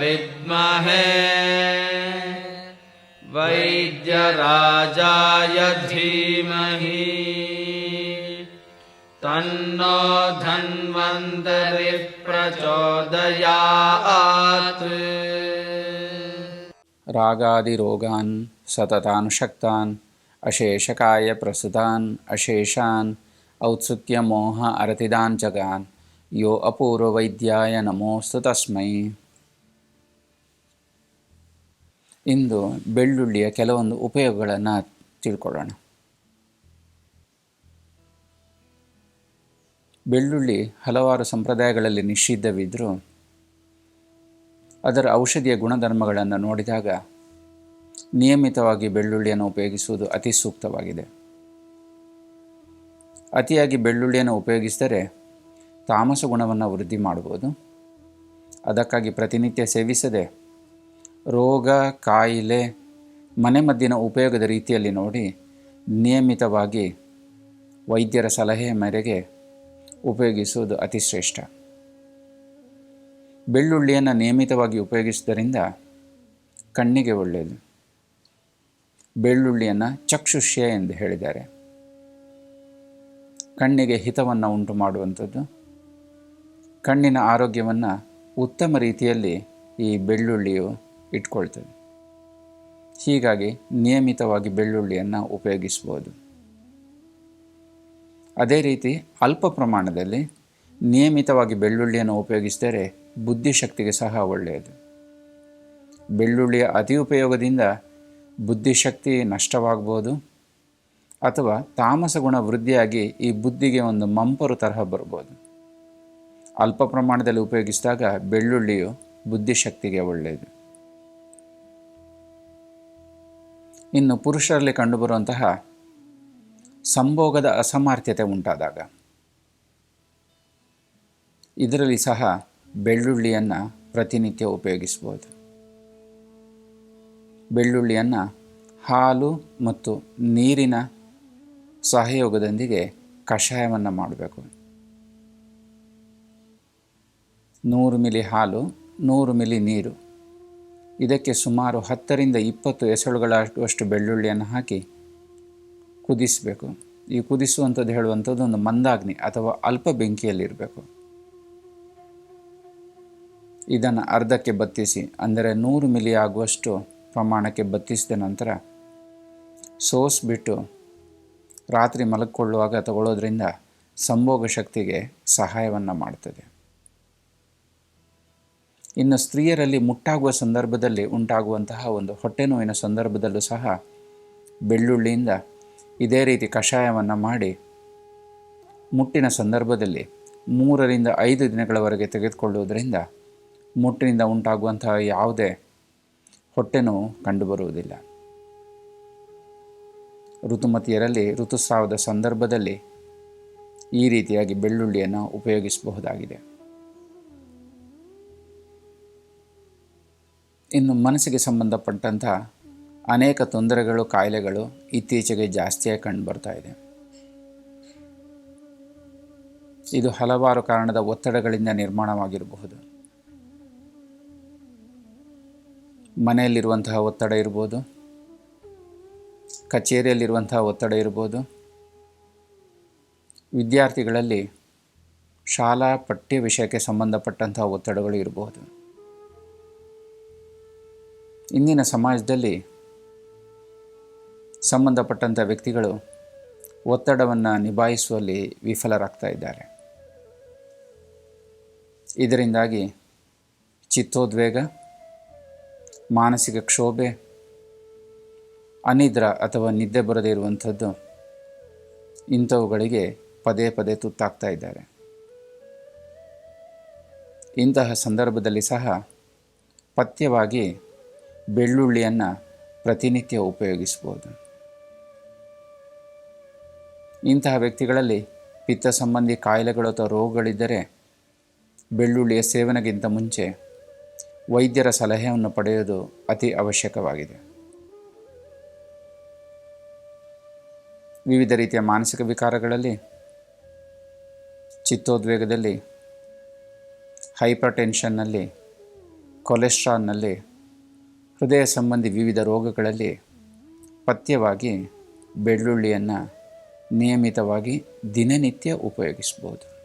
ವಿದ್ಮಹೇ ವೈದ್ಯರಾಜಾಯ ಧೀಮಹಿ ತನ್ನೋ ಧನ್ವಂತರಿ ಪ್ರಚೋದಯಾತ್. ರಾಗಾದಿರೋಗಾನ್ ಸತತಾನುಷಕ್ತಾನ್ ಅಶೇಷಕಾಯ ಪ್ರಸುತಾನ್ ಅಶೇಷಾನ್ ಔತ್ಸುಕ್ಯ ಮೋಹ ಅರತಿದಾನ್ ಜಗಾನ್ ಯೋ ಅಪೂರ್ವ ವೈದ್ಯಾಯ ನಮೋಸ್ತು ತಸ್ಮೈ. ಇಂದು ಬೆಳ್ಳುಳ್ಳಿಯ ಕೆಲವೊಂದು ಉಪಯೋಗಗಳನ್ನು ತಿಳ್ಕೊಳ್ಳೋಣ. ಬೆಳ್ಳುಳ್ಳಿ ಹಲವಾರು ಸಂಪ್ರದಾಯಗಳಲ್ಲಿ ನಿಷಿದ್ಧವಿದ್ದರೂ ಅದರ ಔಷಧಿಯ ಗುಣಧರ್ಮಗಳನ್ನು ನೋಡಿದಾಗ ನಿಯಮಿತವಾಗಿ ಬೆಳ್ಳುಳ್ಳಿಯನ್ನು ಉಪಯೋಗಿಸುವುದು ಅತಿ ಸೂಕ್ತವಾಗಿದೆ. ಅತಿಯಾಗಿ ಬೆಳ್ಳುಳ್ಳಿಯನ್ನು ಉಪಯೋಗಿಸಿದರೆ ತಾಮಸ ಗುಣವನ್ನು ವೃದ್ಧಿ ಮಾಡಬಹುದು. ಅದಕ್ಕಾಗಿ ಪ್ರತಿನಿತ್ಯ ಸೇವಿಸದೆ ರೋಗ ಕಾಯಿಲೆ ಮನೆಮದ್ದಿನ ಉಪಯೋಗದ ರೀತಿಯಲ್ಲಿ ನೋಡಿ ನಿಯಮಿತವಾಗಿ ವೈದ್ಯರ ಸಲಹೆಯ ಮೇರೆಗೆ ಉಪಯೋಗಿಸುವುದು ಅತಿ ಶ್ರೇಷ್ಠ. ಬೆಳ್ಳುಳ್ಳಿಯನ್ನು ನಿಯಮಿತವಾಗಿ ಉಪಯೋಗಿಸುವುದರಿಂದ ಕಣ್ಣಿಗೆ ಒಳ್ಳೆಯದು. ಬೆಳ್ಳುಳ್ಳಿಯನ್ನು ಚಕ್ಷುಷ್ಯ ಎಂದು ಹೇಳಿದ್ದಾರೆ. ಕಣ್ಣಿಗೆ ಹಿತವನ್ನು ಉಂಟು ಮಾಡುವಂಥದ್ದು. ಕಣ್ಣಿನ ಆರೋಗ್ಯವನ್ನು ಉತ್ತಮ ರೀತಿಯಲ್ಲಿ ಈ ಬೆಳ್ಳುಳ್ಳಿಯು ಇಟ್ಕೊಳ್ತದೆ. ಹೀಗಾಗಿ ನಿಯಮಿತವಾಗಿ ಬೆಳ್ಳುಳ್ಳಿಯನ್ನು ಉಪಯೋಗಿಸ್ಬೋದು. ಅದೇ ರೀತಿ ಅಲ್ಪ ಪ್ರಮಾಣದಲ್ಲಿ ನಿಯಮಿತವಾಗಿ ಬೆಳ್ಳುಳ್ಳಿಯನ್ನು ಉಪಯೋಗಿಸಿದರೆ ಬುದ್ಧಿಶಕ್ತಿಗೆ ಸಹ ಒಳ್ಳೆಯದು. ಬೆಳ್ಳುಳ್ಳಿಯ ಅತಿ ಉಪಯೋಗದಿಂದ ಬುದ್ಧಿಶಕ್ತಿ ನಷ್ಟವಾಗ್ಬೋದು ಅಥವಾ ತಾಮಸ ಗುಣ ವೃದ್ಧಿಯಾಗಿ ಈ ಬುದ್ಧಿಗೆ ಒಂದು ಮಂಪರು ತರಹ ಬರ್ಬೋದು. ಅಲ್ಪ ಪ್ರಮಾಣದಲ್ಲಿ ಉಪಯೋಗಿಸಿದಾಗ ಬೆಳ್ಳುಳ್ಳಿಯು ಬುದ್ಧಿಶಕ್ತಿಗೆ ಒಳ್ಳೆಯದು. ಇನ್ನು ಪುರುಷರಲ್ಲಿ ಕಂಡುಬರುವಂತಹ ಸಂಭೋಗದ ಅಸಾಮರ್ಥ್ಯತೆ ಉಂಟಾದಾಗ ಇದರಲ್ಲಿ ಸಹ ಬೆಳ್ಳುಳ್ಳಿಯನ್ನು ಪ್ರತಿನಿತ್ಯ ಉಪಯೋಗಿಸ್ಬೋದು. ಬೆಳ್ಳುಳ್ಳಿಯನ್ನು ಹಾಲು ಮತ್ತು ನೀರಿನ ಸಹಯೋಗದೊಂದಿಗೆ ಕಷಾಯವನ್ನು ಮಾಡಬೇಕು. 100 ಮಿಲಿ ಹಾಲು, 100 ಮಿಲಿ ನೀರು, ಇದಕ್ಕೆ ಸುಮಾರು 10 ರಿಂದ 20 ಎಸಳುಗಳಷ್ಟು ಬೆಳ್ಳುಳ್ಳಿಯನ್ನು ಹಾಕಿ ಕುದಿಸಬೇಕು. ಈ ಕುದಿಸುವಂಥದ್ದು ಹೇಳುವಂಥದ್ದು ಒಂದು ಮಂದಾಗ್ನಿ ಅಥವಾ ಅಲ್ಪ ಬೆಂಕಿಯಲ್ಲಿರಬೇಕು. ಇದನ್ನು ಅರ್ಧಕ್ಕೆ ಬತ್ತಿಸಿ, ಅಂದರೆ 100 ಮಿಲಿ ಆಗುವಷ್ಟು ಪ್ರಮಾಣಕ್ಕೆ ಬತ್ತಿಸಿದ ನಂತರ ಸೋಸಿಬಿಟ್ಟು ರಾತ್ರಿ ಮಲಗಿಕೊಳ್ಳುವಾಗ ತಗೊಳ್ಳೋದ್ರಿಂದ ಸಂಭೋಗ ಶಕ್ತಿಗೆ ಸಹಾಯವನ್ನು ಮಾಡ್ತದೆ. ಇನ್ನು ಸ್ತ್ರೀಯರಲ್ಲಿ ಮುಟ್ಟಾಗುವ ಸಂದರ್ಭದಲ್ಲಿ ಉಂಟಾಗುವಂತಹ ಒಂದು ಹೊಟ್ಟೆ ನೋವಿನ ಸಂದರ್ಭದಲ್ಲೂ ಸಹ ಬೆಳ್ಳುಳ್ಳಿಯಿಂದ ಇದೇ ರೀತಿ ಕಷಾಯವನ್ನು ಮಾಡಿ ಮುಟ್ಟಿನ ಸಂದರ್ಭದಲ್ಲಿ 3 ರಿಂದ 5 ದಿನಗಳವರೆಗೆ ತೆಗೆದುಕೊಳ್ಳುವುದರಿಂದ ಮುಟ್ಟಿನಿಂದ ಉಂಟಾಗುವಂತಹ ಯಾವುದೇ ಹೊಟ್ಟೆ ನೋವು ಕಂಡುಬರುವುದಿಲ್ಲ. ಋತುಮತಿಯರಲ್ಲಿ ಋತುಸ್ರಾವದ ಸಂದರ್ಭದಲ್ಲಿ ಈ ರೀತಿಯಾಗಿ ಬೆಳ್ಳುಳ್ಳಿಯನ್ನು ಉಪಯೋಗಿಸಬಹುದಾಗಿದೆ. ಇನ್ನು ಮನಸ್ಸಿಗೆ ಸಂಬಂಧಪಟ್ಟಂಥ ಅನೇಕ ತೊಂದರೆಗಳು, ಕಾಯಿಲೆಗಳು ಇತ್ತೀಚೆಗೆ ಜಾಸ್ತಿಯಾಗಿ ಕಂಡುಬರ್ತಾ ಇದೆ. ಇದು ಹಲವಾರು ಕಾರಣದ ಒತ್ತಡಗಳಿಂದ ನಿರ್ಮಾಣವಾಗಿರಬಹುದು. ಮನೆಯಲ್ಲಿರುವಂತಹ ಒತ್ತಡ ಇರ್ಬೋದು, ಕಚೇರಿಯಲ್ಲಿರುವಂತಹ ಒತ್ತಡ ಇರ್ಬೋದು, ವಿದ್ಯಾರ್ಥಿಗಳಲ್ಲಿ ಶಾಲಾ ಪಠ್ಯ ವಿಷಯಕ್ಕೆ ಸಂಬಂಧಪಟ್ಟಂತಹ ಒತ್ತಡಗಳು ಇರಬಹುದು. ಇಂದಿನ ಸಮಾಜದಲ್ಲಿ ಸಂಬಂಧಪಟ್ಟಂಥ ವ್ಯಕ್ತಿಗಳು ಒತ್ತಡವನ್ನು ನಿಭಾಯಿಸುವಲ್ಲಿ ವಿಫಲರಾಗ್ತಾ ಇದ್ದಾರೆ. ಇದರಿಂದಾಗಿ ಚಿತ್ತೋದ್ವೇಗ, ಮಾನಸಿಕ ಕ್ಷೋಭೆ, ಅನಿದ್ರ ಅಥವಾ ನಿದ್ದೆ ಬರದೇ ಇರುವಂಥದ್ದು ಇಂಥವುಗಳಿಗೆ ಪದೇ ಪದೇ ತುತ್ತಾಗ್ತಾ ಇದ್ದಾರೆ. ಇಂತಹ ಸಂದರ್ಭದಲ್ಲಿ ಸಹ ಪಥ್ಯವಾಗಿ ಬೆಳ್ಳುಳ್ಳಿಯನ್ನು ಪ್ರತಿನಿತ್ಯ ಉಪಯೋಗಿಸ್ಬೋದು. ಇಂತಹ ವ್ಯಕ್ತಿಗಳಲ್ಲಿ ಪಿತ್ತ ಸಂಬಂಧಿ ಕಾಯಿಲೆಗಳು ಅಥವಾ ರೋಗಗಳಿದ್ದರೆ ಬೆಳ್ಳುಳ್ಳಿಯ ಸೇವನೆಗಿಂತ ಮುಂಚೆ ವೈದ್ಯರ ಸಲಹೆಯನ್ನು ಪಡೆಯೋದು ಅತಿ ಅವಶ್ಯಕವಾಗಿದೆ. ವಿವಿಧ ರೀತಿಯ ಮಾನಸಿಕ ವಿಕಾರಗಳಲ್ಲಿ, ಚಿತ್ತೋದ್ವೇಗದಲ್ಲಿ, ಹೈಪರ್ ಟೆನ್ಷನ್ನಲ್ಲಿ, ಕೊಲೆಸ್ಟ್ರಾಲ್ನಲ್ಲಿ, ಹೃದಯ ಸಂಬಂಧಿ ವಿವಿಧ ರೋಗಗಳಲ್ಲಿ ಪಥ್ಯವಾಗಿ ಬೆಳ್ಳುಳ್ಳಿಯನ್ನು ನಿಯಮಿತವಾಗಿ ದಿನನಿತ್ಯ ಉಪಯೋಗಿಸ್ಬೋದು.